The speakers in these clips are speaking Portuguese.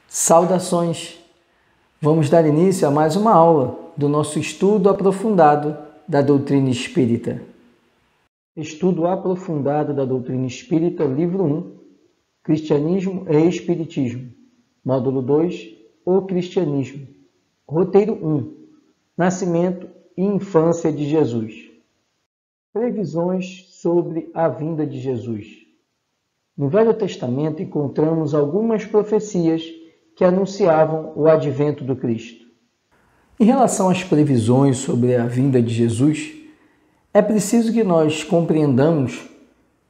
Saudações! Vamos dar início a mais uma aula do nosso estudo aprofundado da doutrina espírita. Estudo aprofundado da doutrina espírita, livro 1, Cristianismo e Espiritismo. Módulo 2, O Cristianismo. Roteiro 1, Nascimento e Infância de Jesus. Previsões sobre a vinda de Jesus. No Velho Testamento encontramos algumas profecias que anunciavam o advento do Cristo. Em relação às previsões sobre a vinda de Jesus, é preciso que nós compreendamos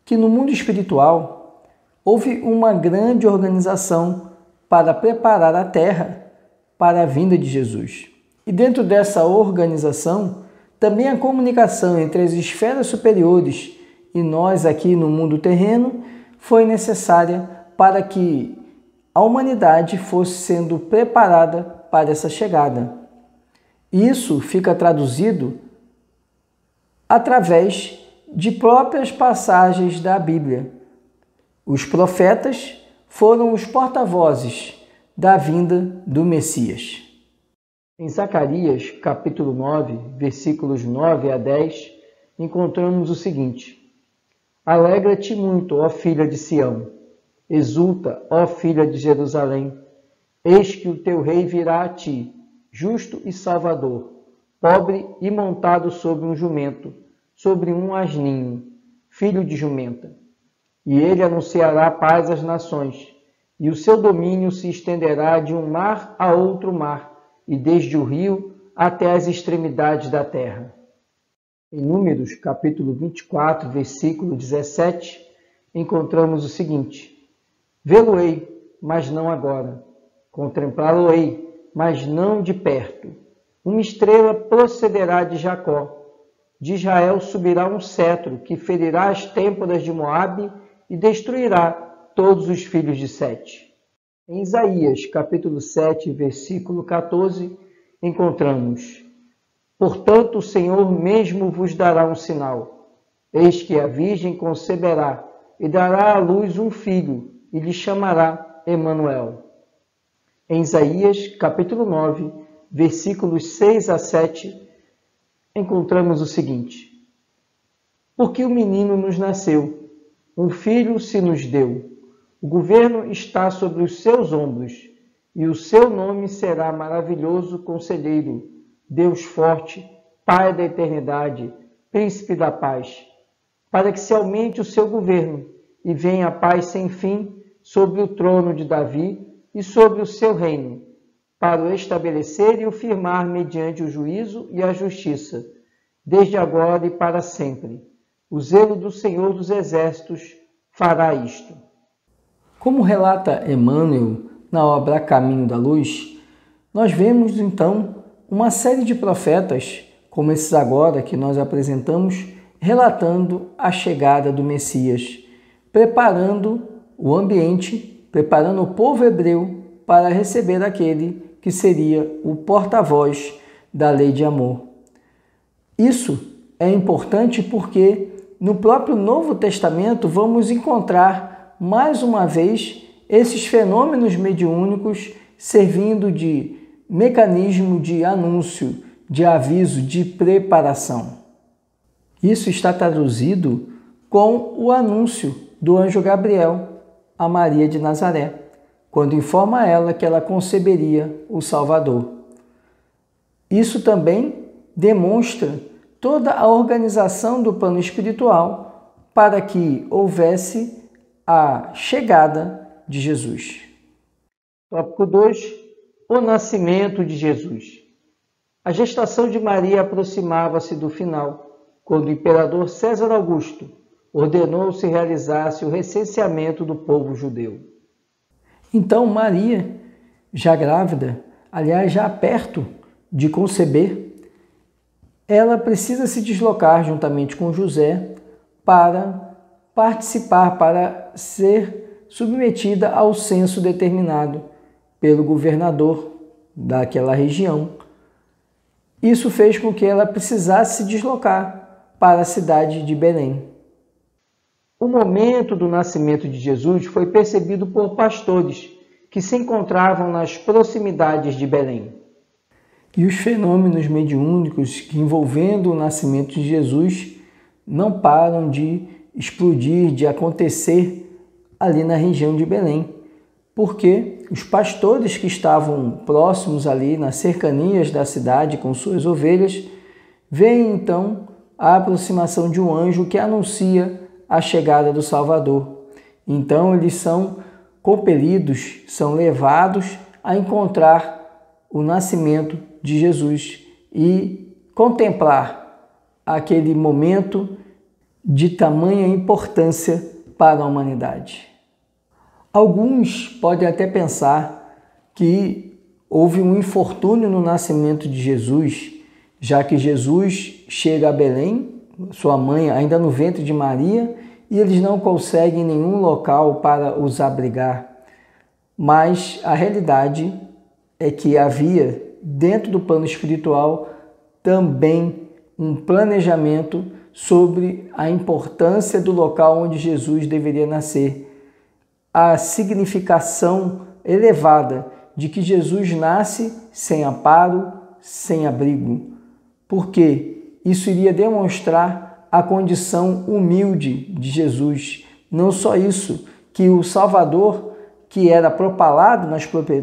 que no mundo espiritual houve uma grande organização para preparar a Terra para a vinda de Jesus. E dentro dessa organização, também a comunicação entre as esferas superiores e nós aqui no mundo terreno foi necessária para que a humanidade fosse sendo preparada para essa chegada. Isso fica traduzido através de próprias passagens da Bíblia. Os profetas foram os porta-vozes da vinda do Messias. Em Zacarias, capítulo 9, versículos 9 a 10, encontramos o seguinte: Alegra-te muito, ó filha de Sião, exulta, ó filha de Jerusalém, eis que o teu rei virá a ti, justo e salvador, pobre e montado sobre um jumento, sobre um asninho, filho de jumenta. E ele anunciará paz às nações, e o seu domínio se estenderá de um mar a outro mar, e desde o rio até as extremidades da terra. Em Números, capítulo 24, versículo 17, encontramos o seguinte: Vê-lo-ei, mas não agora. Contemplá-lo-ei, mas não de perto. Uma estrela procederá de Jacó. De Israel subirá um cetro que ferirá as têmporas de Moabe e destruirá todos os filhos de Sete. Em Isaías, capítulo 7, versículo 14, encontramos: Portanto, o Senhor mesmo vos dará um sinal. Eis que a virgem conceberá e dará à luz um filho, e lhe chamará Emanuel. Em Isaías, capítulo 9, versículos 6 a 7, encontramos o seguinte: Porque o menino nos nasceu, um filho se nos deu, o governo está sobre os seus ombros, e o seu nome será Maravilhoso Conselheiro, Deus Forte, Pai da Eternidade, Príncipe da Paz, para que se aumente o seu governo e venha a paz sem fim sobre o trono de Davi e sobre o seu reino, para o estabelecer e o firmar mediante o juízo e a justiça, desde agora e para sempre. O zelo do Senhor dos Exércitos fará isto. Como relata Emmanuel na obra Caminho da Luz, nós vemos então uma série de profetas, como esses agora que nós apresentamos, relatando a chegada do Messias, preparando o ambiente, preparando o povo hebreu para receber aquele que seria o porta-voz da lei de amor. Isso é importante porque no próprio Novo Testamento vamos encontrar mais uma vez esses fenômenos mediúnicos servindo de mecanismo de anúncio, de aviso, de preparação. Isso está traduzido com o anúncio do anjo Gabriel a Maria de Nazaré, quando informa a ela que ela conceberia o Salvador. Isso também demonstra toda a organização do plano espiritual para que houvesse a chegada de Jesus. Tópico 2. O nascimento de Jesus. A gestação de Maria aproximava-se do final, quando o imperador César Augusto ordenou se realizasse o recenseamento do povo judeu. Então Maria, já grávida, aliás, já perto de conceber, ela precisa se deslocar juntamente com José para participar, para ser submetida ao censo determinado pelo governador daquela região. Isso fez com que ela precisasse se deslocar para a cidade de Belém. O momento do nascimento de Jesus foi percebido por pastores que se encontravam nas proximidades de Belém. E os fenômenos mediúnicos que envolvendo o nascimento de Jesus não param de explodir, de acontecer ali na região de Belém, porque os pastores que estavam próximos ali, nas cercanias da cidade com suas ovelhas, veem então a aproximação de um anjo que anuncia a chegada do Salvador. Então eles são compelidos, são levados a encontrar o nascimento de Jesus e contemplar aquele momento de tamanha importância para a humanidade. Alguns podem até pensar que houve um infortúnio no nascimento de Jesus, já que Jesus chega a Belém, sua mãe ainda no ventre de Maria, e eles não conseguem nenhum local para os abrigar. Mas a realidade é que havia, dentro do plano espiritual, também um planejamento sobre a importância do local onde Jesus deveria nascer. A significação elevada de que Jesus nasce sem amparo, sem abrigo, porque isso iria demonstrar a condição humilde de Jesus. Não só isso, que o Salvador, que era propalado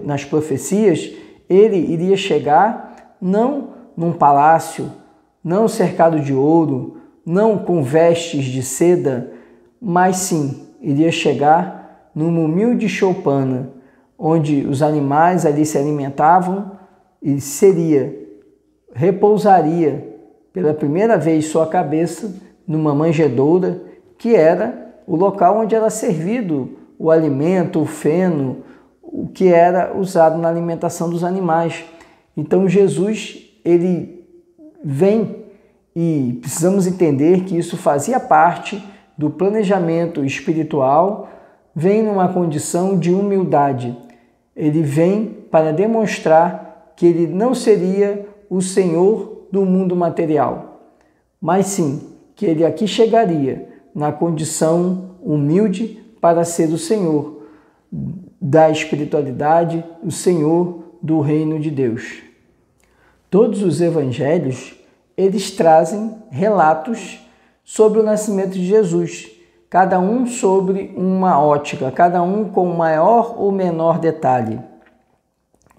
nas profecias, ele iria chegar não num palácio, não cercado de ouro, não com vestes de seda, mas sim, iria chegar numa humilde choupana, onde os animais ali se alimentavam e repousaria pela primeira vez sua cabeça numa manjedoura, que era o local onde era servido o alimento, o feno, o que era usado na alimentação dos animais. Então Jesus, ele vem, e precisamos entender que isso fazia parte do planejamento espiritual, vem numa condição de humildade. Ele vem para demonstrar que ele não seria o Senhor do mundo material, mas sim que ele aqui chegaria na condição humilde para ser o Senhor da espiritualidade, o Senhor do reino de Deus. Todos os evangelhos, eles trazem relatos sobre o nascimento de Jesus, cada um sobre uma ótica, cada um com maior ou menor detalhe.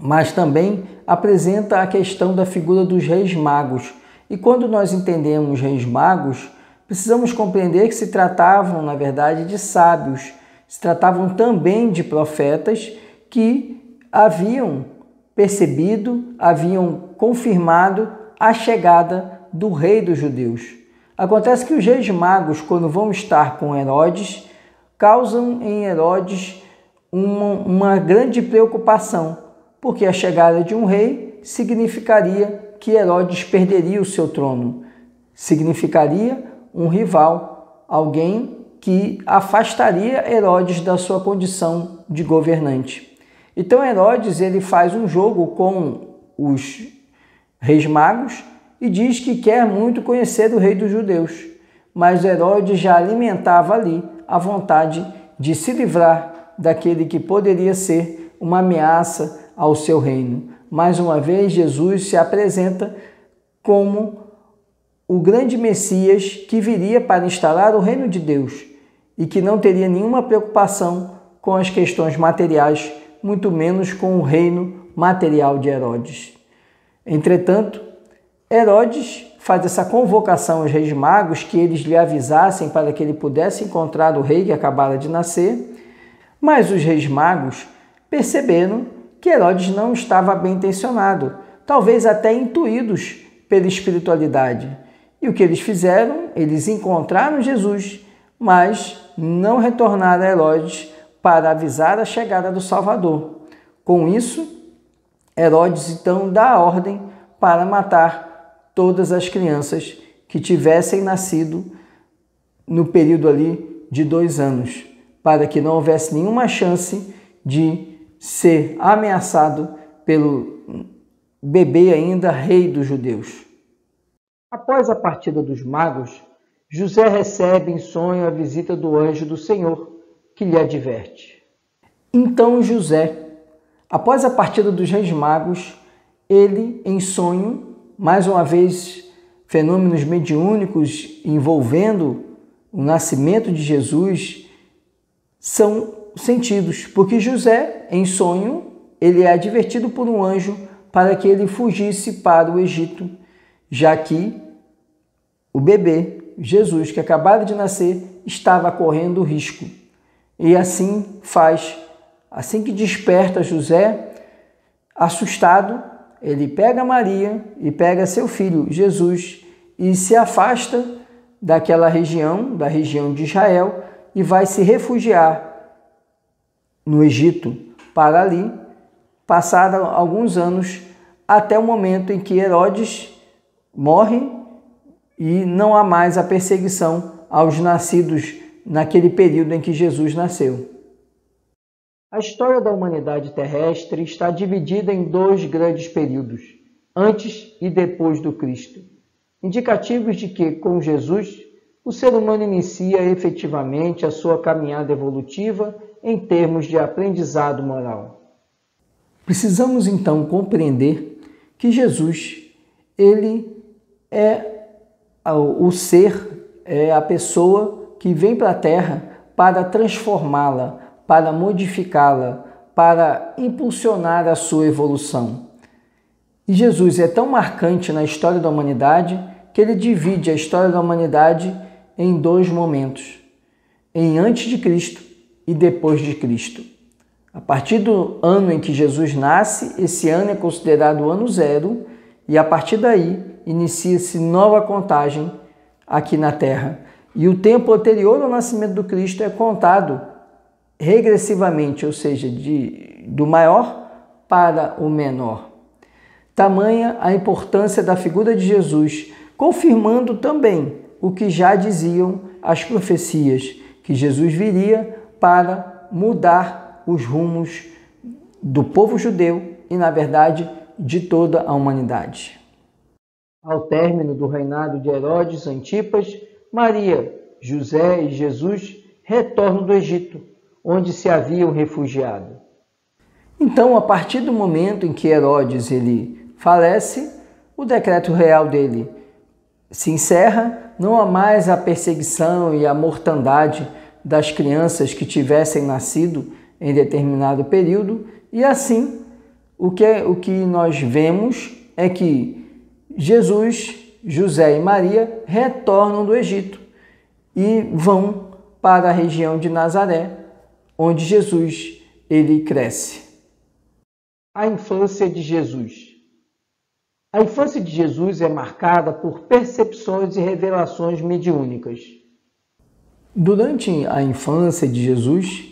Mas também apresenta a questão da figura dos reis magos. E quando nós entendemos reis magos, precisamos compreender que se tratavam, na verdade, de sábios, se tratavam também de profetas que haviam percebido, haviam confirmado a chegada do rei dos judeus. Acontece que os reis magos, quando vão estar com Herodes, causam em Herodes uma grande preocupação, porque a chegada de um rei significaria que Herodes perderia o seu trono, significaria um rival, alguém que afastaria Herodes da sua condição de governante. Então Herodes ele faz um jogo com os reis magos e diz que quer muito conhecer o rei dos judeus, mas Herodes já alimentava ali a vontade de se livrar daquele que poderia ser uma ameaça ao seu reino. Mais uma vez, Jesus se apresenta como o grande Messias que viria para instalar o reino de Deus e que não teria nenhuma preocupação com as questões materiais, muito menos com o reino material de Herodes. Entretanto, Herodes faz essa convocação aos reis magos que eles lhe avisassem para que ele pudesse encontrar o rei que acabara de nascer, mas os reis magos perceberam que Herodes não estava bem intencionado, talvez até intuídos pela espiritualidade. E o que eles fizeram? Eles encontraram Jesus, mas não retornaram a Herodes para avisar a chegada do Salvador. Com isso, Herodes então dá a ordem para matar todas as crianças que tivessem nascido no período ali de 2 anos, para que não houvesse nenhuma chance de ser ameaçado pelo bebê ainda rei dos judeus. Após a partida dos magos, José recebe em sonho a visita do anjo do Senhor, que lhe adverte. Então José, Após a partida dos Reis Magos, ele, em sonho, mais uma vez, fenômenos mediúnicos envolvendo o nascimento de Jesus são sentidos, porque José, em sonho, ele é advertido por um anjo para que ele fugisse para o Egito, já que o bebê, Jesus, que acabara de nascer, estava correndo risco. E assim faz. Assim que desperta José, assustado, ele pega Maria e pega seu filho, Jesus, e se afasta daquela região, da região de Israel, e vai se refugiar no Egito, para ali passar alguns anos, até o momento em que Herodes morre e não há mais a perseguição aos nascidos naquele período em que Jesus nasceu. A história da humanidade terrestre está dividida em dois grandes períodos, antes e depois do Cristo, indicativos de que, com Jesus, o ser humano inicia efetivamente a sua caminhada evolutiva em termos de aprendizado moral. Precisamos então compreender que Jesus, ele é o ser, é a pessoa que vem para a Terra para transformá-la, para modificá-la, para impulsionar a sua evolução. E Jesus é tão marcante na história da humanidade que ele divide a história da humanidade em dois momentos, em antes de Cristo e depois de Cristo. A partir do ano em que Jesus nasce, esse ano é considerado o ano zero, e a partir daí inicia-se nova contagem aqui na Terra. E o tempo anterior ao nascimento do Cristo é contado regressivamente, ou seja, do maior para o menor. Tamanha a importância da figura de Jesus, confirmando também o que já diziam as profecias, que Jesus viria para mudar os rumos do povo judeu e, na verdade, de toda a humanidade. Ao término do reinado de Herodes Antipas, Maria, José e Jesus retornam do Egito, onde se haviam refugiado. Então, a partir do momento em que Herodes ele falece, o decreto real dele se encerra, não há mais a perseguição e a mortandade das crianças que tivessem nascido em determinado período, e assim o que nós vemos é que Jesus, José e Maria retornam do Egito e vão para a região de Nazaré, onde Jesus ele cresce. A infância de Jesus. A infância de Jesus é marcada por percepções e revelações mediúnicas. Durante a infância de Jesus,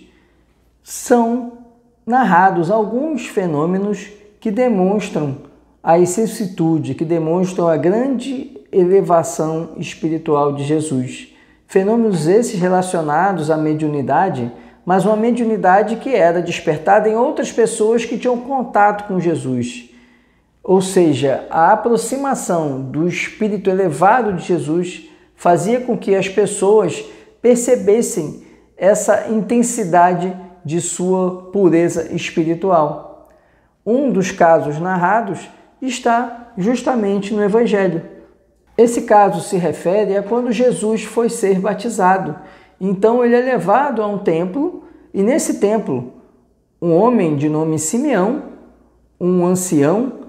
são narrados alguns fenômenos que demonstram a excessitude, que demonstram a grande elevação espiritual de Jesus. Fenômenos esses relacionados à mediunidade, mas uma mediunidade que era despertada em outras pessoas que tinham contato com Jesus. Ou seja, a aproximação do espírito elevado de Jesus fazia com que as pessoas percebessem essa intensidade de sua pureza espiritual. Um dos casos narrados está justamente no Evangelho. Esse caso se refere a quando Jesus foi ser batizado. Então ele é levado a um templo e nesse templo um homem de nome Simeão, um ancião,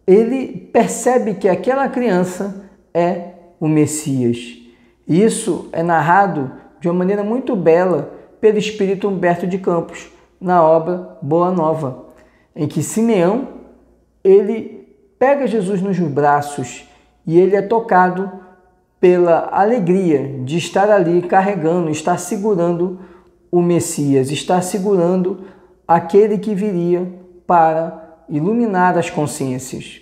ele percebe que aquela criança é o Messias. Isso é narrado de uma maneira muito bela pelo espírito Humberto de Campos, na obra Boa Nova, em que Simeão ele pega Jesus nos braços e ele é tocado pela alegria de estar ali carregando, estar segurando o Messias, estar segurando aquele que viria para iluminar as consciências.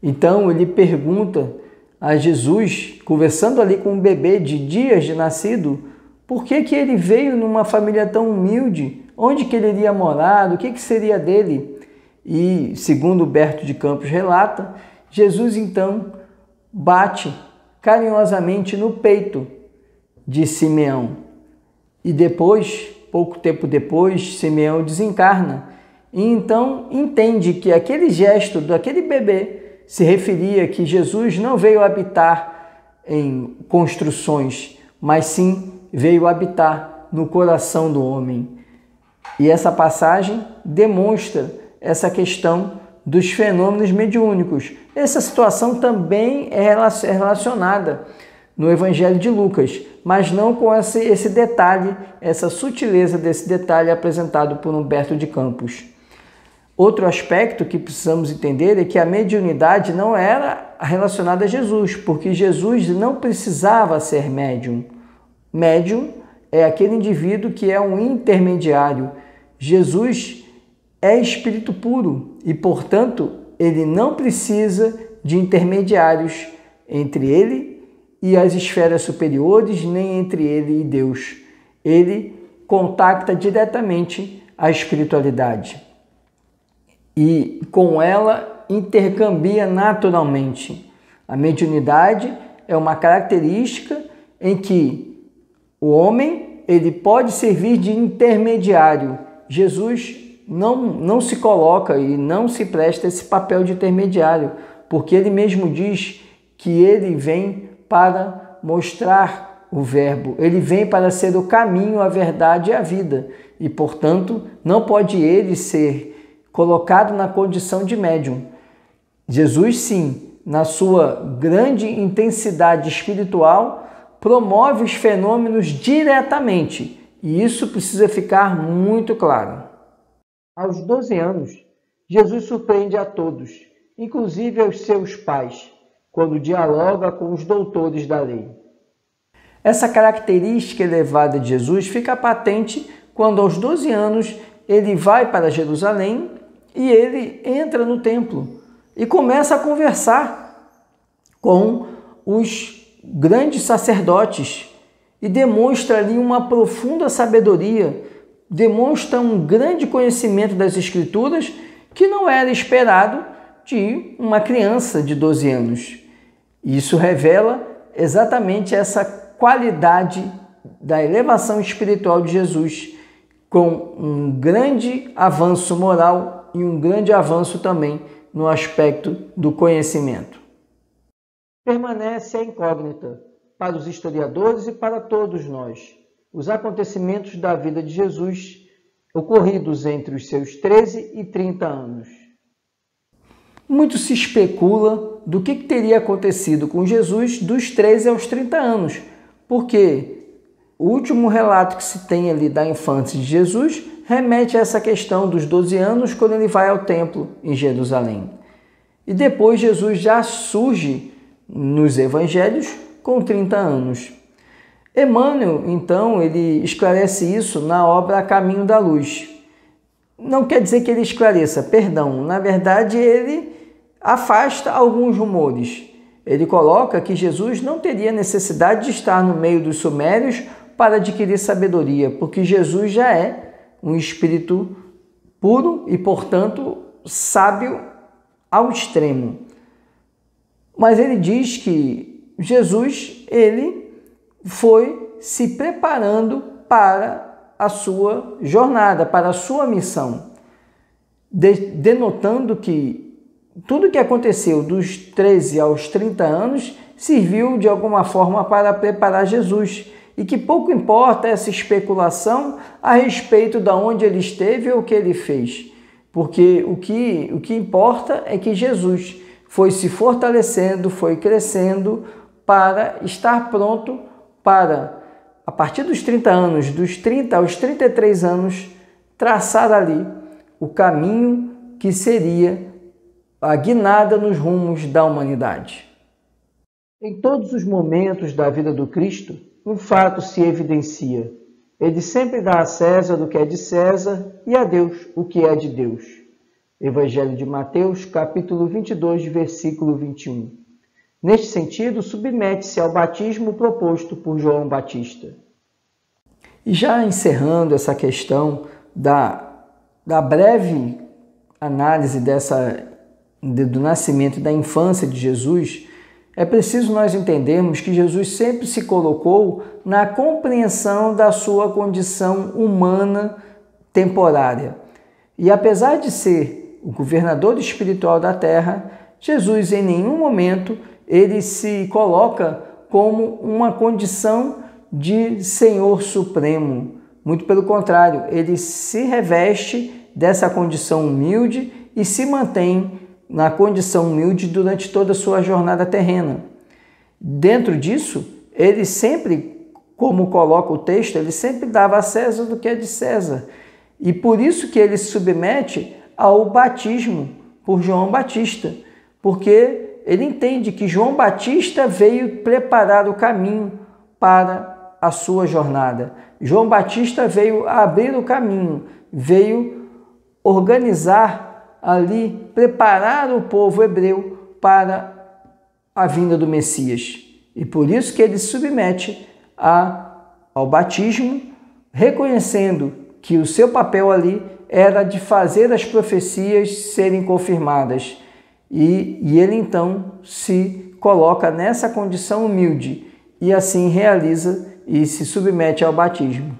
Então ele pergunta a Jesus, conversando ali com um bebê de dias de nascido, por que ele veio numa família tão humilde, onde que ele iria morar, o que seria dele? E, segundo Humberto de Campos relata, Jesus então bate carinhosamente no peito de Simeão. E depois, pouco tempo depois, Simeão desencarna e então entende que aquele gesto daquele bebê se referia que Jesus não veio habitar em construções, mas sim veio habitar no coração do homem. E essa passagem demonstra essa questão dos fenômenos mediúnicos. Essa situação também é relacionada no Evangelho de Lucas, mas não com esse detalhe, essa sutileza desse detalhe apresentado por Humberto de Campos. Outro aspecto que precisamos entender é que a mediunidade não era relacionada a Jesus, porque Jesus não precisava ser médium. Médium é aquele indivíduo que é um intermediário. Jesus é espírito puro e, portanto, ele não precisa de intermediários entre ele e as esferas superiores, nem entre ele e Deus. Ele contacta diretamente a espiritualidade e com ela intercambia naturalmente. A mediunidade é uma característica em que o homem ele pode servir de intermediário. Jesus não se coloca e não se presta esse papel de intermediário, porque ele mesmo diz que ele vem para mostrar o verbo, ele vem para ser o caminho, a verdade e a vida, e portanto não pode ele ser colocado na condição de médium. Jesus sim, na sua grande intensidade espiritual, promove os fenômenos diretamente, e isso precisa ficar muito claro. Aos 12 anos, Jesus surpreende a todos, inclusive aos seus pais, quando dialoga com os doutores da lei. Essa característica elevada de Jesus fica patente quando aos 12 anos ele vai para Jerusalém e ele entra no templo e começa a conversar com os grandes sacerdotes e demonstra ali uma profunda sabedoria, demonstra um grande conhecimento das Escrituras que não era esperado de uma criança de 12 anos. Isso revela exatamente essa qualidade da elevação espiritual de Jesus, com um grande avanço moral e um grande avanço também no aspecto do conhecimento. Permanece a incógnita para os historiadores e para todos nós os acontecimentos da vida de Jesus ocorridos entre os seus 13 e 30 anos. Muito se especula do que teria acontecido com Jesus dos 13 aos 30 anos, porque o último relato que se tem ali da infância de Jesus remete a essa questão dos 12 anos, quando ele vai ao templo em Jerusalém. E depois Jesus já surge nos evangelhos com 30 anos. Emmanuel, então, ele esclarece isso na obra A Caminho da Luz. Não quer dizer que ele esclareça, perdão, na verdade ele afasta alguns rumores. Ele coloca que Jesus não teria necessidade de estar no meio dos sumérios para adquirir sabedoria, porque Jesus já é um espírito puro e, portanto, sábio ao extremo. Mas ele diz que Jesus, ele foi se preparando para a sua jornada, para a sua missão, denotando que tudo o que aconteceu dos 13 aos 30 anos serviu de alguma forma para preparar Jesus, e que pouco importa essa especulação a respeito de onde ele esteve ou o que ele fez, porque o que importa é que Jesus foi se fortalecendo, foi crescendo para estar pronto para, a partir dos 30 anos, dos 30 aos 33 anos, traçar ali o caminho que seria a guinada nos rumos da humanidade. Em todos os momentos da vida do Cristo, um fato se evidencia. Ele sempre dá a César o que é de César e a Deus o que é de Deus. Evangelho de Mateus, capítulo 22, versículo 21. Neste sentido, submete-se ao batismo proposto por João Batista. E já encerrando essa questão da breve análise do nascimento e da infância de Jesus, é preciso nós entendermos que Jesus sempre se colocou na compreensão da sua condição humana temporária. E apesar de ser o governador espiritual da terra, Jesus em nenhum momento ele se coloca como uma condição de Senhor Supremo. Muito pelo contrário, ele se reveste dessa condição humilde e se mantém na condição humilde durante toda a sua jornada terrena. Dentro disso, ele sempre, como coloca o texto, ele sempre dava a César do que é de César. E por isso que ele se submete ao batismo por João Batista, porque ele entende que João Batista veio preparar o caminho para a sua jornada. João Batista veio abrir o caminho, veio organizar ali, preparar o povo hebreu para a vinda do Messias. E por isso que ele se submete ao batismo, reconhecendo que o seu papel ali era de fazer as profecias serem confirmadas. E ele então se coloca nessa condição humilde e assim realiza e se submete ao batismo.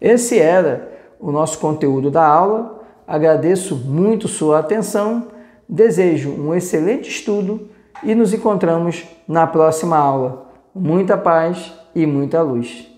Esse era o nosso conteúdo da aula. Agradeço muito sua atenção, desejo um excelente estudo e nos encontramos na próxima aula. Muita paz e muita luz.